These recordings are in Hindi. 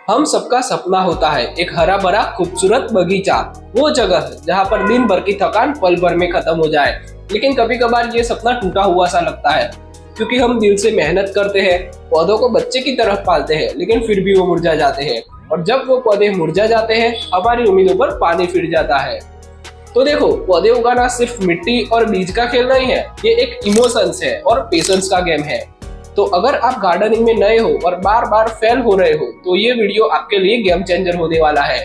हम सबका सपना होता है एक हरा भरा खूबसूरत बगीचा, वो जगह जहाँ पर दिन भर की थकान पल भर में खत्म हो जाए। लेकिन कभी कभार ये सपना टूटा हुआ सा लगता है, क्योंकि हम दिल से मेहनत करते हैं, पौधों को बच्चे की तरह पालते हैं, लेकिन फिर भी वो मुरझा जाते हैं। और जब वो पौधे मुरझा जाते हैं, हमारी उम्मीदों पर पानी फिर जाता है। तो देखो, पौधे उगाना सिर्फ मिट्टी और बीज का खेल नहीं है, ये एक इमोशंस है और पेशेंस का गेम है। तो अगर आप गार्डनिंग में नए हो और बार बार फेल हो रहे हो, तो ये वीडियो आपके लिए गेम चेंजर होने वाला है।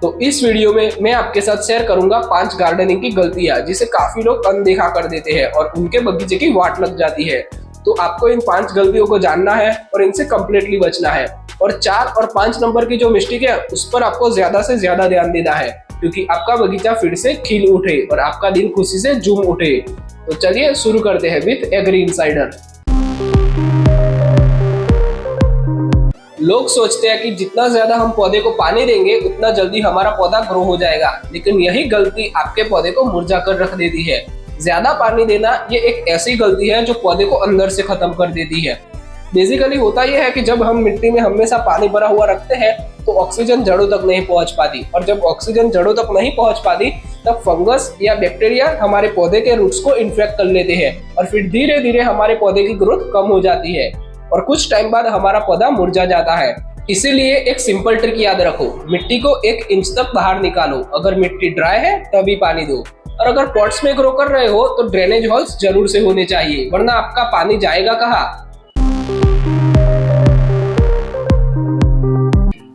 तो इस वीडियो में मैं आपके साथ शेयर करूंगा 5 गार्डनिंग की गलतियां जिसे काफी लोग अनदेखा कर देते हैं और उनके बगीचे की वाट लग जाती है। तो आपको इन 5 गलतियों को जानना है और इनसे कंप्लीटली बचना है। और 4 और 5 नंबर की जो मिस्टेक है, उस पर आपको ज्यादा से ज्यादा ध्यान देना है, क्योंकि आपका बगीचा फिर से खिल उठे और आपका दिल खुशी से झूम उठे। तो चलिए शुरू करते हैं विद एग्री इनसाइडर। लोग सोचते हैं कि जितना ज्यादा हम पौधे को पानी देंगे, उतना जल्दी हमारा पौधा ग्रो हो जाएगा, लेकिन यही गलती आपके पौधे को मुरझा कर रख देती है। ज्यादा पानी देना ये एक ऐसी गलती है जो पौधे को अंदर से खत्म कर देती है। बेसिकली होता यह है कि जब हम मिट्टी में हमेशा पानी भरा हुआ रखते हैं, तो ऑक्सीजन जड़ों तक नहीं पहुंच पाती, और जब ऑक्सीजन जड़ों तक नहीं पहुंच पाती, तब फंगस या बैक्टीरिया हमारे पौधे के रूट्स को इन्फेक्ट कर लेते हैं, और फिर धीरे धीरे हमारे पौधे की ग्रोथ कम हो जाती है और कुछ टाइम बाद हमारा पौधा मुरझा जाता है। इसीलिए एक सिंपल ट्रिक याद रखो, मिट्टी को 1 इंच तक बाहर निकालो। अगर मिट्टी ड्राई है तभी पानी दो, और अगर पॉट्स में ग्रो कर रहे हो तो ड्रेनेज होल्स जरूर से होने चाहिए, वरना आपका पानी जाएगा कहाँ।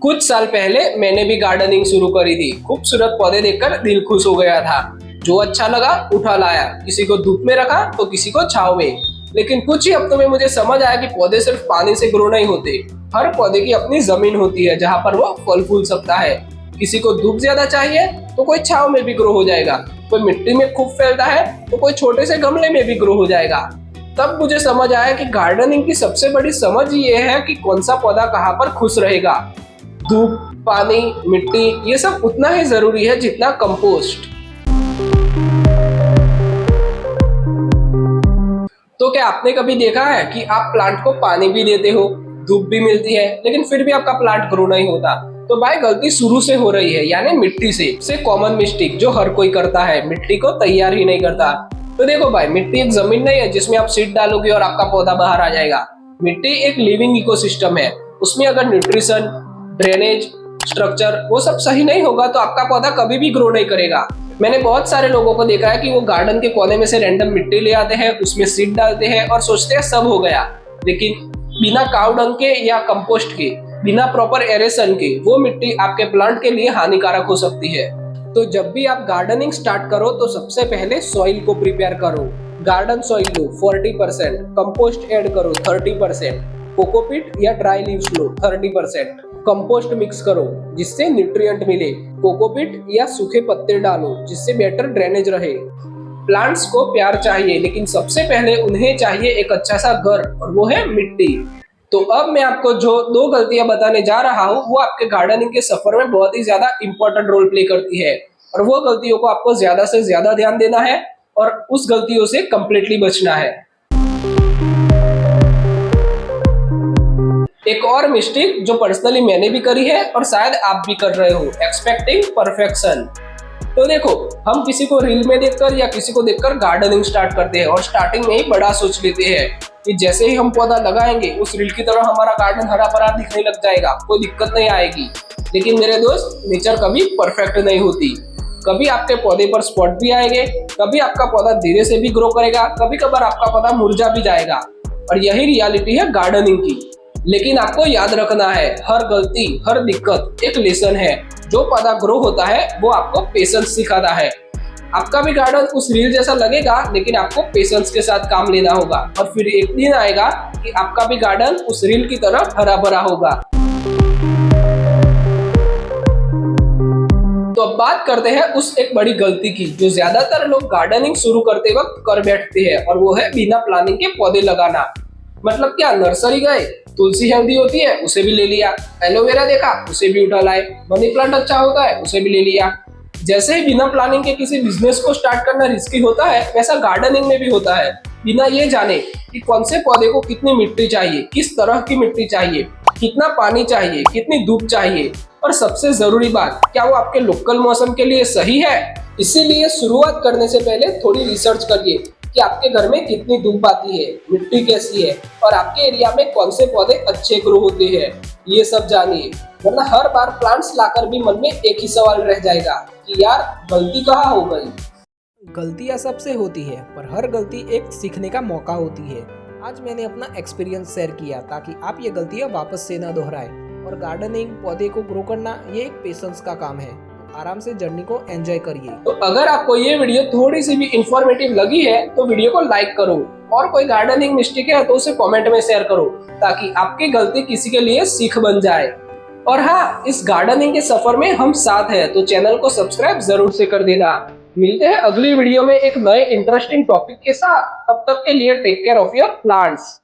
कुछ साल पहले मैंने भी गार्डनिंग शुरू करी थी। खूबसूरत पौधे देखकर दिल खुश हो गया था। जो अच्छा लगा उठा लाया, किसी को धूप में रखा तो किसी को छांव में। लेकिन कुछ ही हफ्तों में मुझे समझ आया कि पौधे सिर्फ पानी से ग्रो नहीं होते। हर पौधे की अपनी जमीन होती है जहाँ पर वो फल फूल सकता है। किसी को धूप ज्यादा चाहिए तो कोई छांव में भी ग्रो हो जाएगा, कोई मिट्टी में खूब फैलता है तो कोई छोटे से गमले में भी ग्रो हो जाएगा। तब मुझे समझ आया कि गार्डनिंग की सबसे बड़ी समझ ये है कि कौन सा पौधा कहाँ पर खुश रहेगा। धूप, पानी, मिट्टी, ये सब उतना ही जरूरी है जितना कंपोस्ट। तो क्या आपने कभी देखा है कि आप प्लांट को पानी भी देते हो, धूप भी मिलती है, लेकिन फिर भी आपका प्लांट ग्रो नहीं होता? तो भाई गलती शुरू से हो रही है, यानी मिट्टी से कॉमन मिस्टेक जो हर कोई करता है, मिट्टी को तैयार ही नहीं करता। तो देखो भाई, मिट्टी एक जमीन नहीं है जिसमें आप सीड डालोगे और आपका पौधा बाहर आ जाएगा। मिट्टी एक लिविंग इकोसिस्टम है। उसमें अगर न्यूट्रिशन, ड्रेनेज, स्ट्रक्चर वो सब सही नहीं होगा तो आपका पौधा कभी भी ग्रो नहीं करेगा। मैंने बहुत सारे लोगों को देखा है कि वो गार्डन के कोने में से रैंडम मिट्टी ले आते हैं, उसमें सीड डालते हैं और सोचते हैं सब हो गया, लेकिन बिना काव डंग के या कंपोस्ट के, बिना प्रॉपर एरेशन के, वो मिट्टी आपके प्लांट के लिए हानिकारक हो सकती है। तो जब भी आप गार्डनिंग स्टार्ट करो तो सबसे पहले सॉइल को प्रिपेयर करो। गार्डन सॉइल लो 40%, कंपोस्ट ऐड करो 30%, कोकोपीट या ड्राई लीव्स लो 30%, कंपोस्ट मिक्स करो जिससे न्यूट्रिएंट मिले, कोकोपीट या सूखे पत्ते डालो जिससे बेटर ड्रेनेज रहे। प्लांट्स को प्यार चाहिए, लेकिन सबसे पहले उन्हें चाहिए एक अच्छा सा घर, और वो है मिट्टी। तो अब मैं आपको जो 2 गलतियां बताने जा रहा हूँ, वो आपके गार्डनिंग के सफर में बहुत ही ज्यादा इंपॉर्टेंट रोल प्ले करती है, और वो गलतियों को आपको ज्यादा से ज्यादा ध्यान देना है और उस गलतियों से कंप्लीटली बचना है। एक और मिस्टेक जो पर्सनली मैंने भी करी है और शायद आप भी कर रहे हो, एक्सपेक्टिंग परफेक्शन। तो देखो, हम किसी को रील में देखकर या किसी को देखकर गार्डनिंग स्टार्ट करते हैं और स्टार्टिंग में ही बड़ा सोच लेते हैं कि जैसे ही हम पौधा लगाएंगे उस रील की तरह हमारा गार्डन हरा भरा दिखने लग जाएगा, कोई दिक्कत नहीं आएगी। लेकिन मेरे दोस्त, नेचर कभी परफेक्ट नहीं होती। कभी आपके पौधे पर स्पॉट भी आएंगे, कभी आपका पौधा धीरे से भी ग्रो करेगा, कभी कभार आपका पौधा मुरझा भी जाएगा, और यही रियलिटी है गार्डनिंग की। लेकिन आपको याद रखना है, हर गलती, हर दिक्कत एक लेसन है। जो पौधा ग्रो होता है वो आपको पेशेंस सिखाता है। आपका भी गार्डन उस रील जैसा लगेगा, लेकिन आपको पेशेंस के साथ काम लेना होगा, और फिर एक दिन आएगा कि आपका भी गार्डन उस रील की तरह हरा भरा होगा। तो अब बात करते हैं उस एक बड़ी गलती की जो ज्यादातर लोग गार्डनिंग शुरू करते वक्त कर बैठते हैं, और वो है बिना प्लानिंग के पौधे लगाना। मतलब क्या, नर्सरी गए, तुलसी हेल्दी होती है उसे भी ले लिया, एलोवेरा देखा उसे भी उठा लाए, मनी प्लांट अच्छा होता है उसे भी ले लिया। जैसे ही बिना प्लानिंग के किसी बिजनेस को स्टार्ट करना रिस्की होता है, वैसा गार्डनिंग में भी होता है। बिना ये जाने कि कौन से पौधे को कितनी मिट्टी चाहिए, किस तरह की मिट्टी चाहिए, कितना पानी चाहिए, कितनी धूप चाहिए, और सबसे जरूरी बात, क्या वो आपके लोकल मौसम के लिए सही है। इसीलिए शुरुआत करने से पहले थोड़ी रिसर्च करिए कि आपके घर में कितनी धूप आती है, मिट्टी कैसी है, और आपके एरिया में कौन से पौधे अच्छे ग्रो होते हैं, ये सब जानिए। वरना हर बार प्लांट्स लाकर भी मन में एक ही सवाल रह जाएगा कि यार गलती कहाँ हो गई। गलतियाँ सबसे होती है, पर हर गलती एक सीखने का मौका होती है। आज मैंने अपना एक्सपीरियंस शेयर किया ताकि आप ये गलतियाँ वापस से ना दोहराएं। और गार्डनिंग, पौधे को ग्रो करना, ये एक पेशेंस का काम है। तो आराम से जर्नी को एंजॉय करिए। तो अगर आपको ये वीडियो थोड़ी सी भी इंफॉर्मेटिव लगी है तो वीडियो को लाइक करो, और कोई गार्डनिंग मिस्टेक है तो उसे कमेंट में शेयर करो, ताकि आपकी गलती किसी के लिए सीख बन जाए। और हाँ, इस गार्डनिंग के सफर में हम साथ हैं, तो चैनल को सब्सक्राइब जरूर से कर देना। मिलते हैं अगली वीडियो में एक नए इंटरेस्टिंग टॉपिक के साथ। तब तक के लिए take care of your plants.